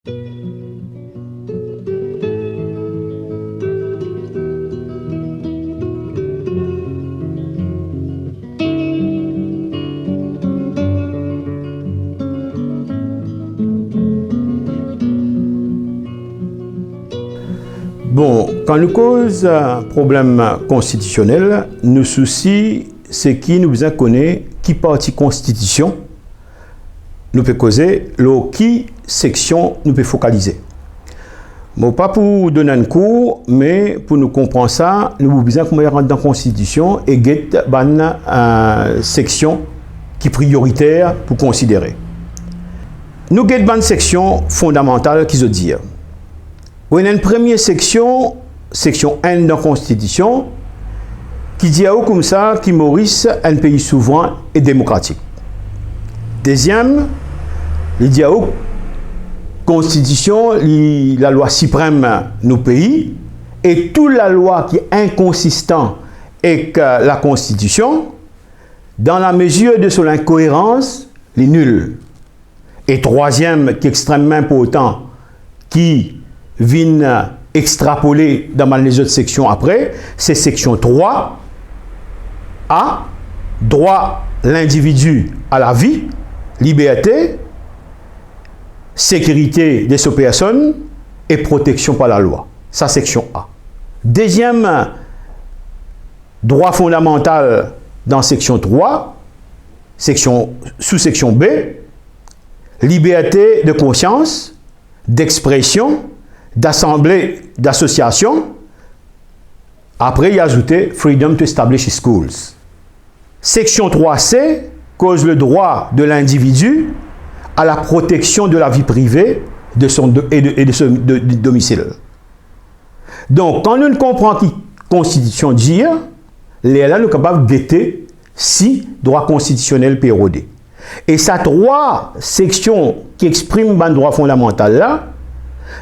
Bon, quand nous cause un problème constitutionnel, nous soucie ce qui nous a connu, qui partie constitution nous peut causer, qui section nous peut focaliser. Bon, pas pour donner un cours, mais pour nous comprendre ça, nous avons besoin qu'on rentre dans la constitution et get une section qui est prioritaire pour considérer. Nous get une section fondamentale qui veut dire. On a une première section, section 1 de la Constitution, qui dit comme ça que Maurice est un pays souverain et démocratique. Deuxième, il dit Constitution, la loi suprême de nos pays, et toute la loi qui est inconsistante avec la Constitution, dans la mesure de son incohérence, les nuls. Et troisième, qui est extrêmement important, qui vient extrapoler dans les autres sections après, c'est section 3, A, droit l'individu à la vie, liberté, sécurité de ses personnes et protection par la loi. Ça, section A. Deuxième droit fondamental dans section 3, sous-section B, liberté de conscience, d'expression, d'assemblée, d'association. Après, il y a ajouté freedom to establish schools. Section 3C cause le droit de l'individu à la protection de la vie privée de son domicile. Donc, quand nous ne comprenons qui Constitution dit, là, nous sommes capables de guetter si droit constitutionnel pérodé. Et ça, trois sections qui expriment le droit fondamental là,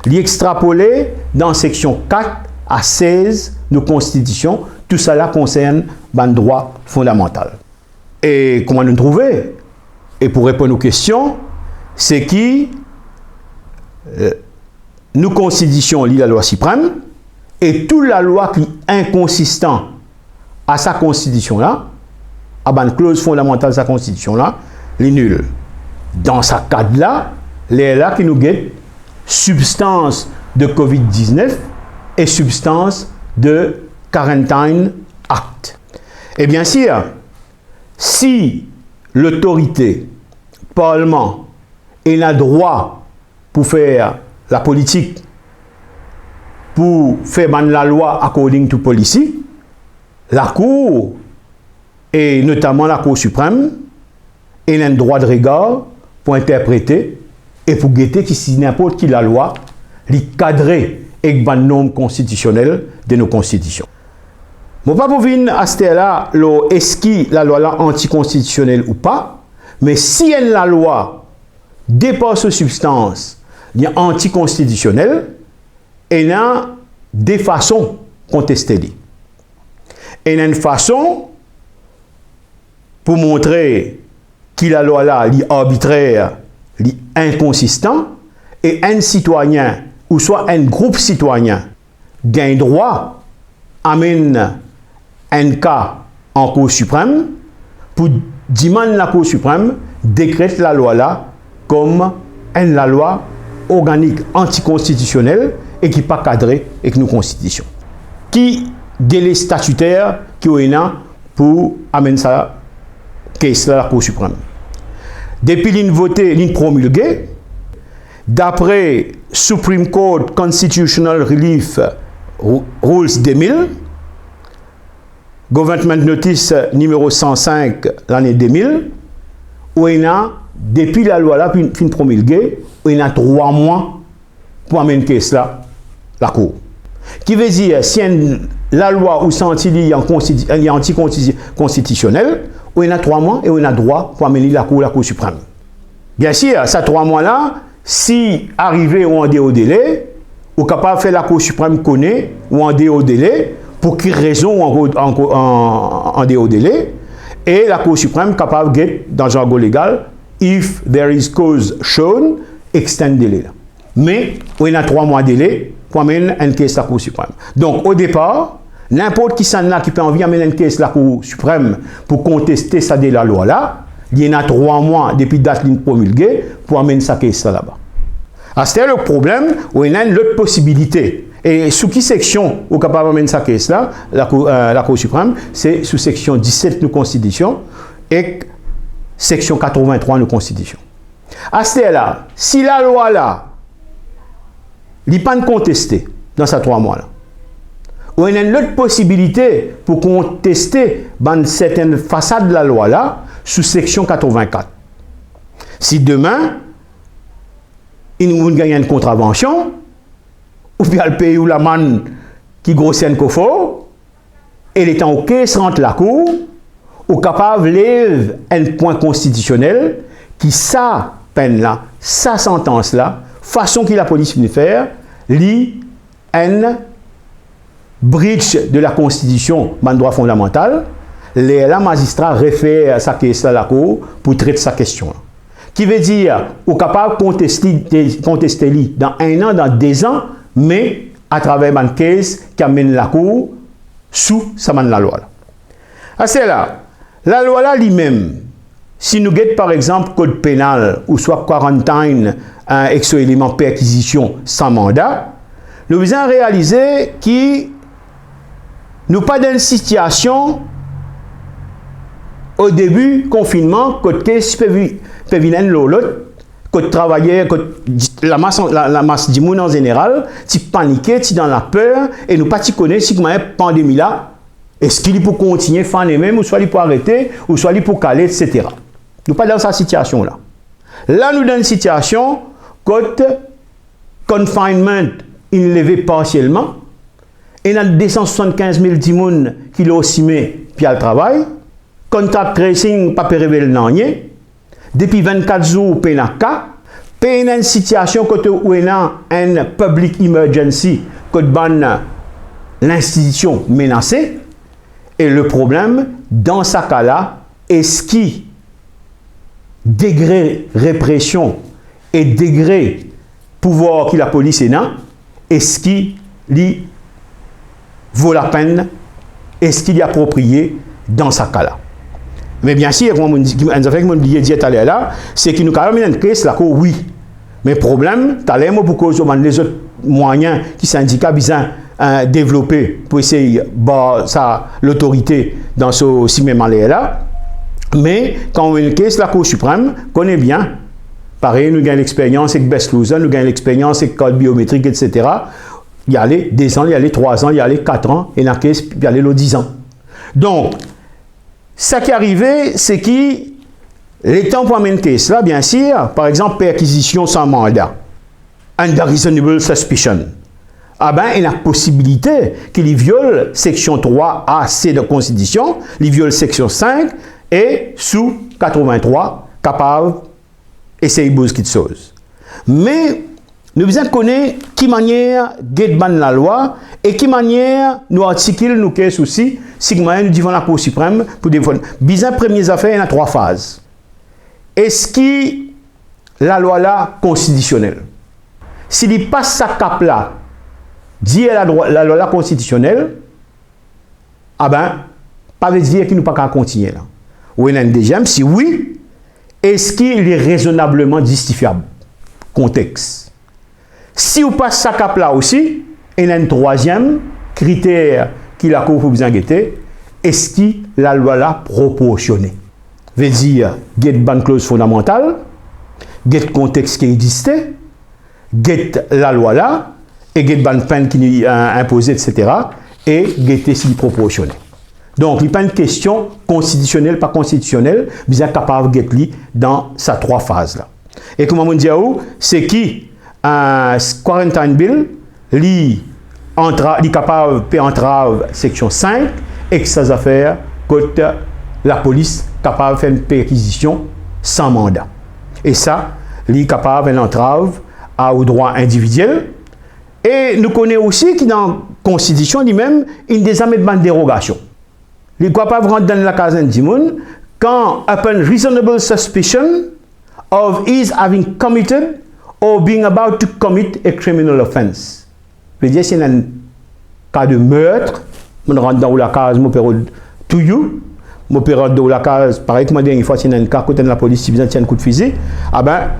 l'extrapoler dans section 4 à 16 de Constitution, tout cela concerne le droit fondamental. Et comment nous trouver? Et pour répondre aux questions, c'est qui nous Constitution lit la loi suprême et toute la loi qui est inconsistant à sa Constitution là, à la clause fondamentale de sa Constitution là, les nuls. Dans ce cadre là, les là qui nous guettent substance de COVID-19 et substance de Quarantine Act. Et bien sûr, si l'autorité, Parlement, a le droit pour faire la politique, pour faire la loi according to policy, la Cour, et notamment la Cour suprême, a un droit de regard pour interpréter et pour guetter que si n'importe qui la loi, les cadrer avec les normes constitutionnelles de nos constitutions. Je ne vais pas vous venir à ce là est-ce que la loi là anticonstitutionnelle ou pas, mais si la loi dépasse substance anticonstitutionnelle, il y a des façons contestées. Il y a une façon pour montrer que la loi là est arbitraire, inconsistant, et un citoyen, ou soit un groupe citoyen, gagne droit, amène un cas en Cour suprême, pour demander la Cour suprême décrète la loi là comme la loi organique anticonstitutionnelle et qui n'est pas cadrée avec nos constitutions. Qui délai statutaire qui est pour amener ça case là la Cour suprême. Depuis l'in voté, l'in promulgué, d'après Supreme Court Constitutional Relief Rules 2000, Government Notice numéro 105 l'année 2000, où il y a, depuis la loi là, fin promulguée, où il y a 3 mois pour amener cela la Cour. Qui veut dire, si la loi ou senti est anticonstitutionnelle, où il y a 3 mois et où il y a droit pour amener la Cour suprême. Bien sûr, ces 3 mois-là, si arrivé ou en dehors délai, ou capable de faire la Cour suprême connaît ou en dehors délai, pour quelle raison en dehors délai, et la Cour suprême capable de, dans le jargon légal, if there is cause shown, extend délai. mais on a 3 mois de délai pour amener une caisse à la Cour suprême. Donc, au départ, n'importe qui s'en a qui peut envie d'amener une caisse à la Cour suprême pour contester ça de la loi là, il y en a 3 mois depuis date ligne promulguée pour amener sa caisse là-bas. C'est le problème, on a une autre possibilité. Et sous qui section on est capable d'amener sa caisse là, la Cour suprême, c'est sous section 17 de la Constitution et section 83 de la Constitution. À ce là, si la loi là, il n'est pas contesté dans ces 3 mois là, on a une autre possibilité pour contester dans certaines façades de la loi là, sous section 84. Si demain, il nous gagne une contravention, ou bien le pays ou la manne qui grossine qu'il faut, et l'état OK, se rentre la cour, ou capable lève un point constitutionnel qui sa peine là, sa sentence là, façon que la police vient faire, lit un breach de la Constitution, un droit fondamental, les magistrats réfèrent sa caisse à la cour pour traiter sa question. Qui veut dire, ou capable de contester dans 1 an, dans 2 ans, mais à travers une caisse qui amène la cour sous sa main la loi. C'est là. La loi là lui-même, si nous guettons par exemple code pénal ou soit quarantaine, un exo-élément perquisition sans mandat, nous visons réaliser que nous pas dans une situation au début confinement code caisse peut venir l'autre code travailler la masse du monde en général tu paniquer tu dans la peur et nous pas tu connais si comment pandémie là est-ce qu'il pour continuer faire les mêmes ou soit il pour arrêter ou soit il pour caler etc. Nous pas dans cette situation là nous dans une situation code confinement il levé partiellement et il y a 275 000 personnes qui l'ont simé puis à le travail. Contact tracing pas révéler rien. Depuis 24 jours, il y a une situation où il y a une public emergency, où l'institution menacée. Et le problème, dans ce cas-là, est-ce que degré répression et degré pouvoir que la police est là, est-ce qu'il vaut la peine, est-ce qu'il est approprié dans ce cas-là? Mais bien sûr, comme on dit tout à l'heure là, c'est qu'il nous a mis une caisse là, oui. Mais le problème, tu as les autres moyens qui syndicats besoin développer pour essayer l'autorité dans ce système là. Mais quand on a une caisse, la Cour suprême connaît bien. Pareil, nous avons l'expérience avec Best Loser, nous avons l'expérience avec code biométrique, etc. Il y a les 2 ans, il y a les 3 ans, il y a les 4 ans, et dans la caisse, il y a les 10 ans. Donc, ce qui est arrivé, c'est que les temps pour amener une caisse là, bien sûr, par exemple, perquisition sans mandat, under reasonable suspicion, il y a la possibilité qu'il viole section 3A, C de la Constitution, il viole section 5 et sous 83, capable d'essayer de quelque chose. Mais nous devons connaître qui manière de la loi et qui manière nous articuler nos caisses aussi, si nous devons la Cour suprême pour défendre. Bizarre, première affaire, il y a 3 phases. Est-ce que la loi là constitutionnelle? S'il passe sa cap là, dit la loi là constitutionnelle, pas veut dire qu'il ne peut pas continuer là. Ou il y a une deuxième, si oui, est-ce qu'il est raisonnablement justifiable? Contexte. Si vous passez sa cap là aussi, il y a un troisième critère qui la Cour peut vous enquêter, est-ce que la loi là proportionnée? Veut dire, il y a une clause fondamentale, il y a un contexte qui existait, il y a la loi là, et il y a une peine qui est imposée, etc. Et il y a si proportionné. Donc, il n'y a pas une question constitutionnelle, pas constitutionnelle, mais il est capable de gagner dans ces 3 phases là. Et comme on dit, c'est qui quarantine bill, il est capable de entrave section 5 et que ces affaires, côté la police capable de faire une perquisition sans mandat. Et ça, il est capable d'une entrave au droit individuel. Et nous connaissons aussi que dans la Constitution, lui-même, il y a des amendements de dérogation. Il est capable de rentrer dans la case du monde quand, upon reasonable suspicion of his having committed or being about to commit a criminal offense. Je veux dire, c'est un cas de meurtre, je rentre dans la case, je peux to you, je peux rentrer dans la case, pareil que moi, dernière fois, c'est un cas côté de la police, si vous avez un coup de fusil, ah ben,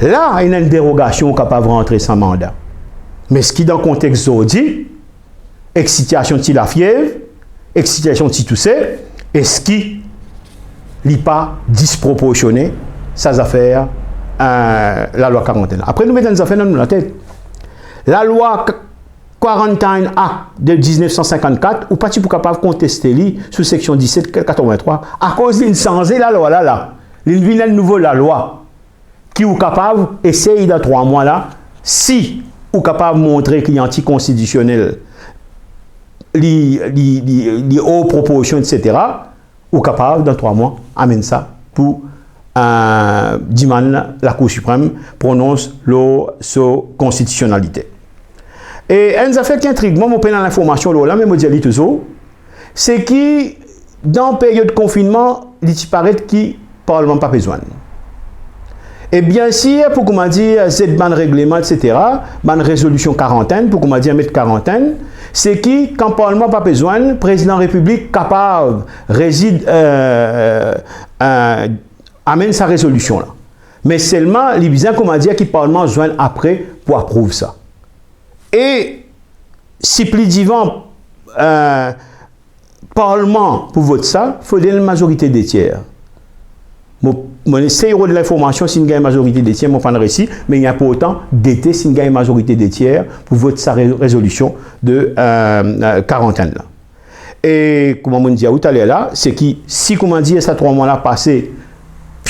là, il y a une dérogation capable de rentrer sans mandat. Mais ce qui, dans le contexte dit, excitation de la fièvre, excitation de tout ça, et ce qui n'est pas disproportionné, ça affaires, la loi quarantaine. Après, nous mettons des affaires dans la tête. La loi Quarantine Act de 1954, ou pas tu peux capable contester lui sous section 1783 à cause d'une changé la loi là. Il vient nouveau la loi qui est capable essayer dans 3 mois là si ou capable montrer qu'il est anticonstitutionnel, les hautes proportions, etc. ou capable dans 3 mois amener ça pour demander la Cour suprême prononce sa constitutionnalité. Et une affaire qui intrigue, moi, je prends l'information là, mais je dis toujours, c'est que dans la période de confinement, il paraît que le Parlement n'a pas besoin. Et bien sûr, pour qu'on m'a dit, cette ban règlement, etc., ban résolution quarantaine, pour qu'on m'a dit mettre quarantaine, c'est que quand le Parlement n'a pas besoin, le président de la République capable réside, amène sa résolution là. Mais seulement, les besoins qu'on m'a dit que le Parlement joint après pour approuver ça. Et si plus divin Parlement pour voter ça, il faut donner une majorité des tiers. Mon essai de l'information, si il y a une majorité des tiers, mon fan récit, mais il n'y a pas autant d'été s'il y a une majorité des tiers pour voter sa résolution de quarantaine. Là. Et comme on dit tout à l'heure là, c'est que si, comment dire, ça 3 mois là passé,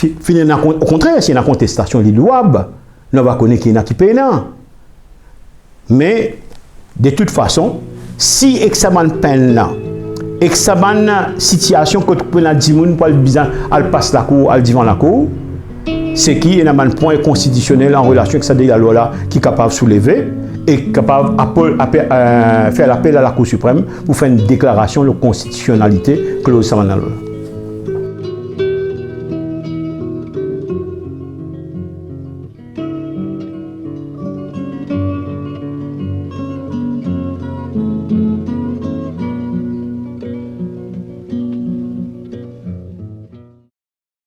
au contraire, s'il y a une contestation de l'ouab, on va connaître qu'il y en a qui payent. Mais, de toute façon, si examen peine là, examen situation que tu peux dire pour elle passe la cour, elle devant la cour, c'est qu'il y a un point constitutionnel en relation avec cette loi là qui est capable de soulever et capable de faire l'appel à la Cour suprême pour faire une déclaration de constitutionnalité clause dans la loi.